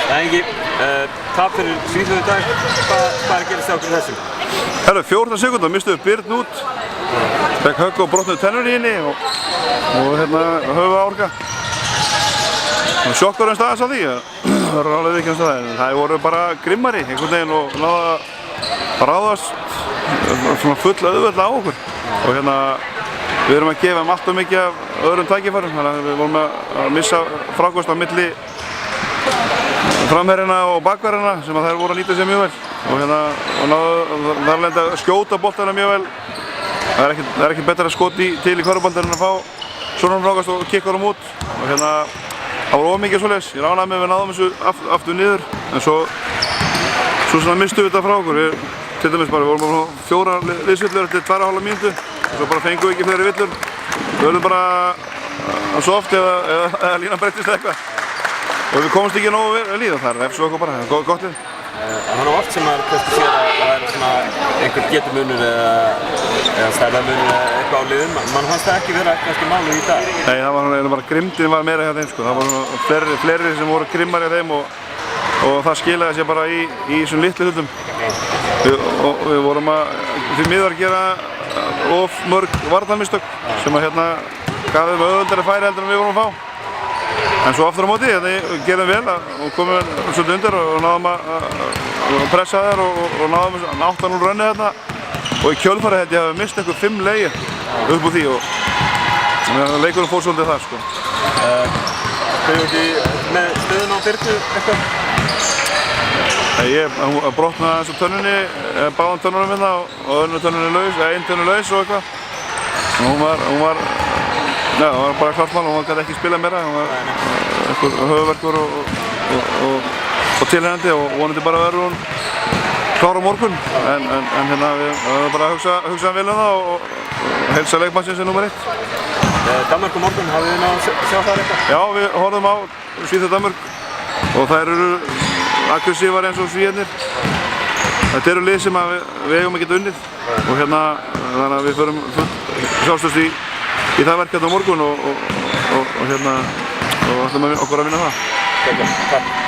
Það Ingi, tap fyrir Svíþjóð í dag, hvað að gerast hjá okkur þessum? Herru, 14 sekúndar mistuðu Byrn út, fekk högg og brotnuðu tennur í henni og höfuð árga. Sjokkur aðeins á því, það var alveg viðkjænst að það, en það voru bara grimmari einhvern veginn og náða að ráðast svona full auðveldlega á okkur. Og við erum að gefa allt og mikið af öðrum tækifærum, þannig að við vorum að missa frákost á milli framherjana og bakverjana sem að þær voru að nýta sér mjög vel. Og náðu þar lendi að skjóta boltana mjög vel. Það er ekkert betra skot til í körfubolta en að fá svona frákost og kikka honum út. Og það var ómikið svoleiðis. Ég er ánægður með að við náðum þessu aftur niður, en svo svona mistum við þetta frá okkur. Til dæmis bara, við vorum bara 4 liðsvillur eftir 2,5 mínútu og svo bara fengum við ekki fleiri villur. Við höfðum bara að soft eða línan breyttist eitthvað. Og við komumst ekki nógu vel í það, það er svo okkur bara, það er gott lið. Það er oft sem maður kannski sér að það er svona einhver getumunur eða stærðarmunur eða eitthvað á liðum. Man fannst það ekki vera kannski málið í dag. Nei, það var bara grimmdin var meira hjá þeim sko. Það voru fleiri sem voru grimmar hjá þeim og það skilaði sér bara í þessum litlu hlutum. Við vorum því miður að gera of mörg varnarmistök sem að gaf þeim auðveldari færi heldur en við vorum að fá. En svo aftur á móti, gerðum vel og komum svolítið undir og náðum að pressa þær og náðum að 8-0 rönni þarna. Og í kjölfarið held ég að við mist einhver 5 leiki upp úr því og leikurinn fór svolítið þar sko. Þau ekki með stöðun á Birnu eitthvað? Ég brotnaði aðeins á tönnunni, báðum tönnunum hérna og öðru tönnunni laus, eða einn tönnu laus og eitthvað. Hún var það var bara klart mál og hún gæti ekki spila meira, hún var einhver höfuðverkur og tilhengandi og vonandi bara verður hún klár á morgun. En við höfum bara að hugsa vel um það og heilsa leikmannsins er númer 1. Danmörk á morgun, hafið þið náð að sjá það eitthvað? Já, við horfðum á Svíþjóð Danmörk og þær eru aggressívar eins og Svíarnir. Þetta eru lið sem við eigum að geta unnið og þannig að við förum sjálfstöðst í það verk á morgun og ætlum okkur að vinna það. Takk.